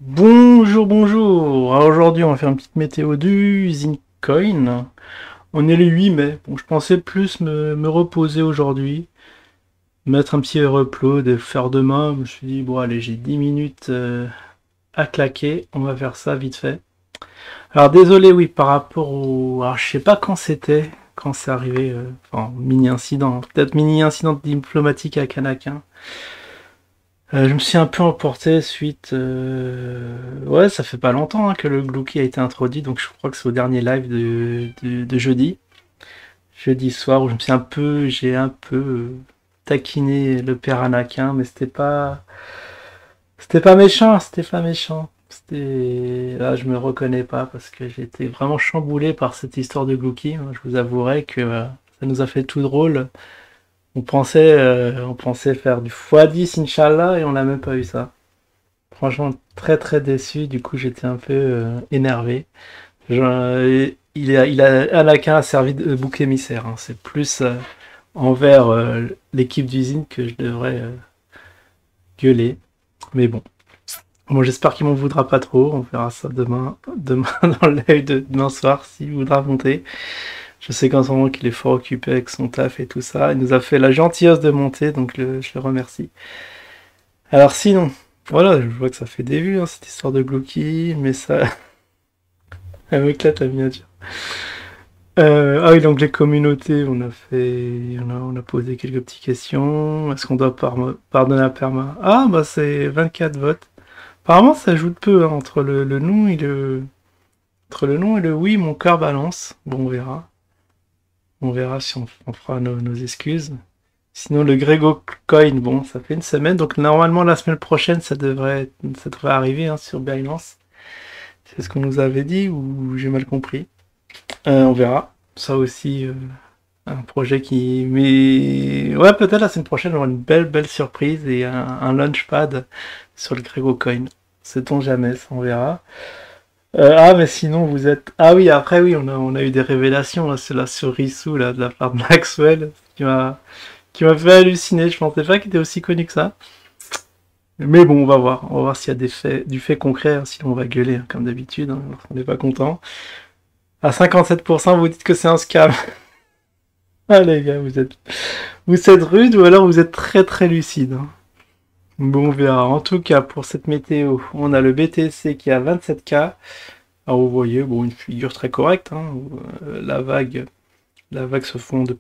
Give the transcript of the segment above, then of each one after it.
Bonjour, bonjour. Alors aujourd'hui, on va faire une petite météo du Zincoin. On est le 8 mai. Bon, je pensais plus me reposer aujourd'hui, mettre un petit upload et le faire demain. Je me suis dit, bon, allez, j'ai 10 minutes à claquer. On va faire ça vite fait. Alors désolé, oui, par rapport au... Alors je sais pas quand c'était, quand c'est arrivé, enfin, mini-incident. Peut-être mini-incident diplomatique à Anakin. Je me suis un peu emporté suite. Ouais, ça fait pas longtemps que le Glouki a été introduit, donc je crois que c'est au dernier live de jeudi. Jeudi soir, où j'ai un peu taquiné le père Anakin, mais c'était pas méchant, c'était pas méchant. Là, je me reconnais pas parce que j'ai été vraiment chamboulé par cette histoire de Glouki. Je vous avouerai que ça nous a fait tout drôle. On pensait faire du x10 Inch'Allah et on n'a même pas eu ça. Franchement, très très déçu. Du coup, j'étais un peu énervé. Anakin a servi de bouc émissaire, hein. C'est plus envers l'équipe d'usine que je devrais gueuler. Mais bon. Bon, j'espère qu'il m'en voudra pas trop. On verra ça demain dans le live de demain soir, s'il voudra monter. Je sais qu'en ce moment qu'il est fort occupé avec son taf et tout ça. Il nous a fait la gentillesse de monter, donc je le remercie. Alors sinon, voilà, je vois que ça fait des vues, hein, cette histoire de Glouki, mais ça, elle m'éclate la miniature. Ah oui, donc les communautés, on a posé quelques petites questions. Est-ce qu'on doit pardonner à Perma? Ah, bah c'est 24 votes. Apparemment, ça joue de peu, hein, entre le non et entre le non et le oui, mon cœur balance. Bon, on verra. On verra si on fera nos excuses. Sinon, le Grego Coin, bon, ça fait une semaine, donc normalement la semaine prochaine, ça devrait arriver, hein, sur Binance. C'est ce qu'on nous avait dit ou j'ai mal compris. On verra. Ça aussi, un projet qui... Mais ouais, peut-être la semaine prochaine, on aura une belle, belle surprise et un launchpad sur le Grego Coin. Sait-on jamais, ça on verra. Ah, mais sinon, vous êtes... Ah oui, après, oui, on a eu des révélations, là, sur la sur Rissou, là, de la part de Maxwell, qui m'a fait halluciner. Je pensais pas qu'il était aussi connu que ça. Mais bon, on va voir. On va voir s'il y a du fait concret, hein, sinon on va gueuler, hein, comme d'habitude, hein, on n'est pas content. À 57%, vous dites que c'est un scam. Ah les gars, vous êtes rude ou alors vous êtes très très lucide, hein. Bon, on verra. En tout cas, pour cette météo, on a le BTC qui est à 27K. Alors vous voyez, bon, une figure très correcte, hein. La vague se fond de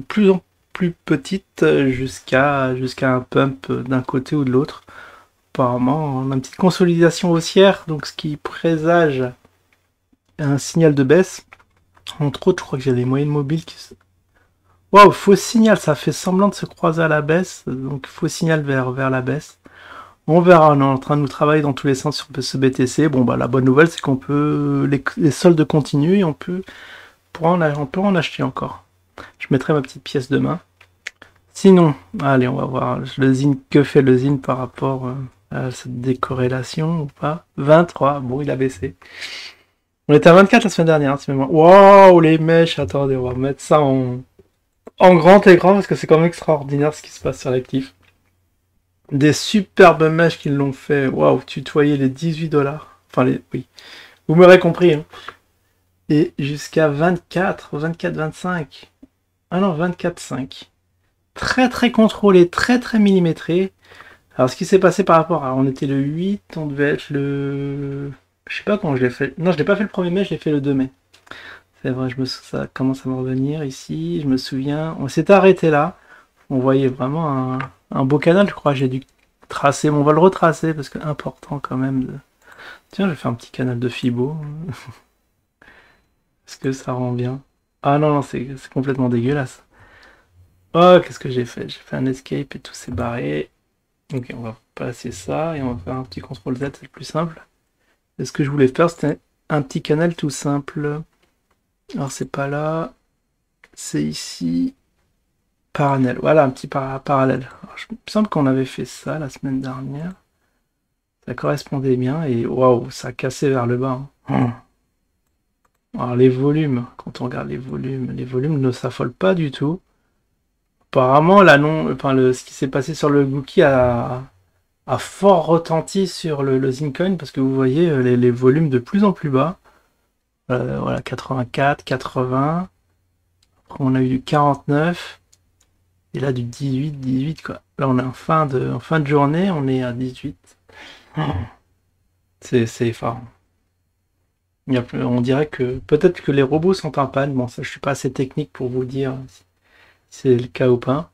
plus en plus petite jusqu'à un pump d'un côté ou de l'autre. Apparemment, on a une petite consolidation haussière, donc ce qui présage un signal de baisse. Entre autres, je crois que j'ai des moyennes mobiles qui... Waouh, faux signal, ça fait semblant de se croiser à la baisse, donc faux signal vers la baisse. On verra, on est en train de nous travailler dans tous les sens sur ce BTC. Bon, bah la bonne nouvelle, c'est qu'on peut... Les soldes continuent et on peut en acheter encore. Je mettrai ma petite pièce demain. Sinon, allez, on va voir le zine, que fait le zine par rapport à cette décorrélation ou pas. 23, bon, il a baissé. On était à 24 la semaine dernière, c'est même... Waouh, les mèches, attendez, on va mettre ça en grand écran parce que c'est quand même extraordinaire ce qui se passe sur l'actif. Des superbes mèches qui l'ont fait, waouh, tutoyer les 18 $. Enfin, oui, vous m'aurez compris, hein. Et jusqu'à 24, 25. Ah non, 24,5. Très très contrôlé, très très millimétré. Alors ce qui s'est passé par rapport à... On était le 8, on devait être le... Je sais pas quand je l'ai fait. Non, je l'ai pas fait le 1er mai, je l'ai fait le 2 mai. C'est vrai, ça commence à me revenir ici, je me souviens. On s'était arrêté là. On voyait vraiment un beau canal, je crois. J'ai dû tracer, mais on va le retracer parce que important quand même. Tiens, je vais faire un petit canal de Fibo. Est-ce que ça rend bien? Ah non, non, c'est complètement dégueulasse. Oh, qu'est-ce que j'ai fait? J'ai fait un escape et tout s'est barré. Ok, on va passer ça et on va faire un petit CTRL Z, c'est le plus simple. Et ce que je voulais faire, c'était un petit canal tout simple. Alors c'est pas là, c'est ici. Parallèle, voilà, un petit parallèle. Alors, il me semble qu'on avait fait ça la semaine dernière. Ça correspondait bien et waouh, ça a cassé vers le bas, hein. Alors les volumes, quand on regarde les volumes ne s'affolent pas du tout. Apparemment, ce qui s'est passé sur le Gookie a fort retenti sur le Zincoin parce que vous voyez les volumes de plus en plus bas. Voilà, 84, 80. Après, on a eu du 49. Et là, du 18, 18, quoi. Là, on est en fin de journée, on est à 18. C'est effarant. On dirait que peut-être que les robots sont en panne. Bon, ça, je suis pas assez technique pour vous dire si c'est le cas ou pas.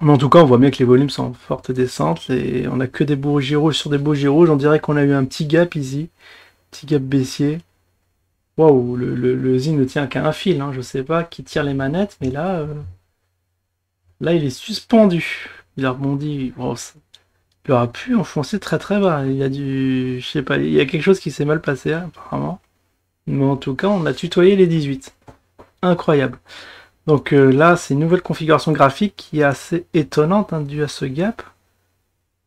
Mais en tout cas, on voit bien que les volumes sont en forte descente et on a que des bougies rouges sur des bougies rouges. On dirait qu'on a eu un petit gap ici, petit gap baissier. Waouh, le Zine ne tient qu'à un fil, hein. Je sais pas qui tire les manettes, mais là, il est suspendu. Il a rebondi. Oh, il aurait pu enfoncer très très bas. Il y a je sais pas, il y a quelque chose qui s'est mal passé, hein, apparemment. Mais en tout cas, on a tutoyé les 18. Incroyable. Donc là, c'est une nouvelle configuration graphique qui est assez étonnante, hein, due à ce gap.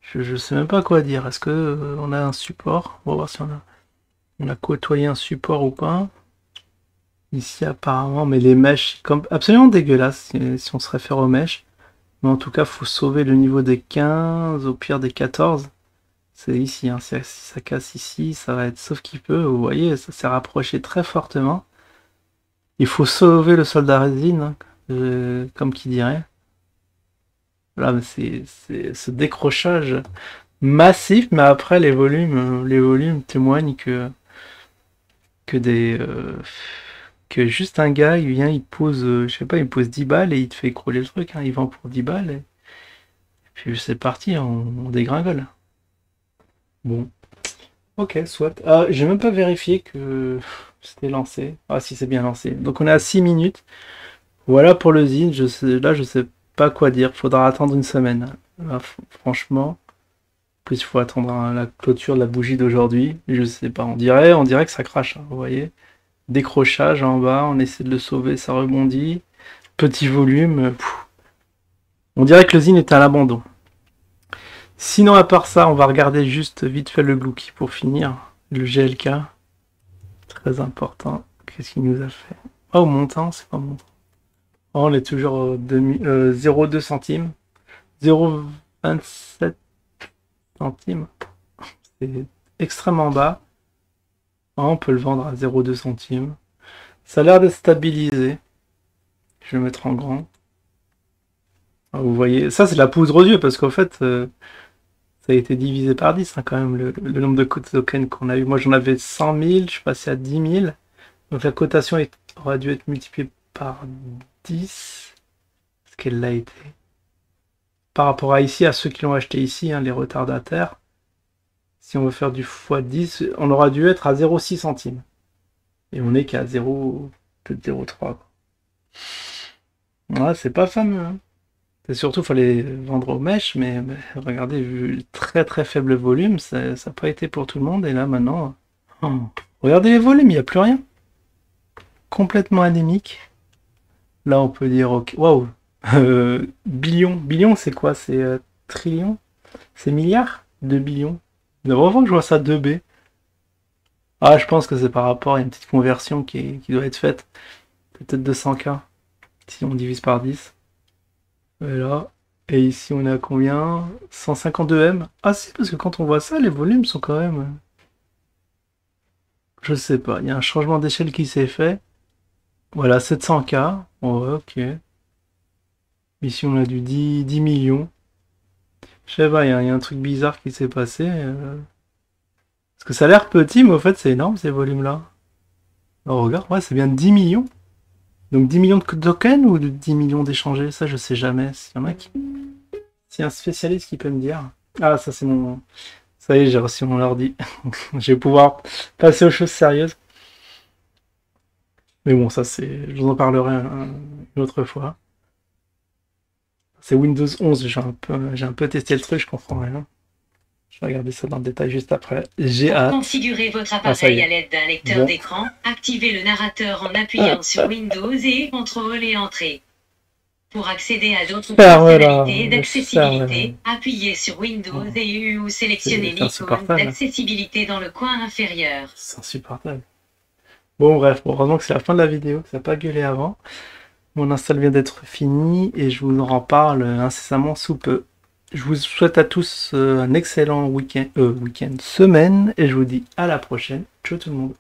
Je sais même pas quoi dire. Est-ce que on a un support? On va voir si on a côtoyé un support ou pas. Ici, apparemment, mais les mèches, comme absolument dégueulasse si on se réfère aux mèches. Mais en tout cas, faut sauver le niveau des 15, au pire des 14. C'est ici, hein. Si ça casse ici, ça va être sauf qui peut. Vous voyez, ça s'est rapproché très fortement. Il faut sauver le soldat résine, hein, comme qui dirait. Là, c'est ce décrochage massif, mais après les volumes témoignent que que juste un gars, il vient, il pose, je sais pas, il pose 10 balles et il te fait écrouler le truc, hein. Il vend pour 10 balles et puis c'est parti, on dégringole. Bon, ok, soit. Ah, j'ai même pas vérifié que c'était lancé. Ah si, c'est bien lancé. Donc on est à 6 minutes. Voilà pour le zine, là je sais pas quoi dire, faudra attendre une semaine. Là, franchement, plus il faut attendre la clôture de la bougie d'aujourd'hui. Je sais pas, on dirait que ça crache, hein, vous voyez. Décrochage en bas, on essaie de le sauver, ça rebondit. Petit volume, on dirait que le zine est à l'abandon. Sinon, à part ça, on va regarder juste vite fait le Glouki pour finir. Le GLK, très important. Qu'est-ce qu'il nous a fait? Oh, montant, c'est pas montant. Oh, on est toujours 0,2 centimes. 0,27 centimes. C'est extrêmement bas. Oh, on peut le vendre à 0,2 centimes. Ça a l'air de stabiliser. Je vais le mettre en grand. Oh, vous voyez, ça c'est de la poudre aux yeux parce qu'en fait, ça a été divisé par 10, hein, quand même, le nombre de tokens qu'on a eu. Moi j'en avais 100 000, je suis passé à 10 000. Donc la cotation aura dû être multipliée par 10. Ce qu'elle l'a été. Par rapport à ici, à ceux qui l'ont acheté ici, hein, les retardataires. Si on veut faire du x10, on aura dû être à 0,6 centimes. Et on est qu'à 0, peut-être 0,3. Ouais, c'est pas fameux, hein. Et surtout, il fallait vendre aux mèches, mais regardez, vu le très très faible volume, ça n'a pas été pour tout le monde. Et là, maintenant, oh, regardez les volumes, il n'y a plus rien. Complètement anémique. Là, on peut dire, ok, waouh, billion. Billion, c'est quoi? C'est trillion? C'est milliard? 2 billions. La première fois que je vois ça 2B. Ah, je pense que c'est par rapport à une petite conversion qui doit être faite. Peut-être 200K, si on divise par 10. Voilà. Et ici, on est à combien? 152 M. Ah si, parce que quand on voit ça, les volumes sont quand même... Je sais pas, il y a un changement d'échelle qui s'est fait. Voilà, 700K. Ouais, ok. Ici, on a du 10 millions. Je sais pas, il y a un truc bizarre qui s'est passé. Parce que ça a l'air petit, mais au fait, c'est énorme, ces volumes-là. Oh, regarde, ouais, c'est bien 10 millions. Donc 10 millions de tokens ou de 10 millions d'échangés? Ça, je sais jamais. S'il y en a qui... S'il y a un spécialiste qui peut me dire. Ah, ça, c'est mon... Ça y est, j'ai reçu mon ordi. Je vais pouvoir passer aux choses sérieuses. Mais bon, ça, c'est... Je vous en parlerai une autre fois. C'est Windows 11, j'ai un peu testé le truc, je comprends rien. Je vais regarder ça dans le détail juste après. J'ai hâte. Pour configurer votre appareil à l'aide d'un lecteur d'écran, activez le narrateur en appuyant sur Windows et CTRL et Entrée. Pour accéder à d'autres fonctionnalités d'accessibilité, appuyez sur Windows et U ou sélectionnez l'icône d'accessibilité dans le coin inférieur. C'est insupportable. Bon bref, heureusement que c'est la fin de la vidéo, que ça n'a pas gueulé avant. Mon install vient d'être fini et je vous en reparle incessamment sous peu. Je vous souhaite à tous un excellent week-end, semaine, et je vous dis à la prochaine. Ciao tout le monde.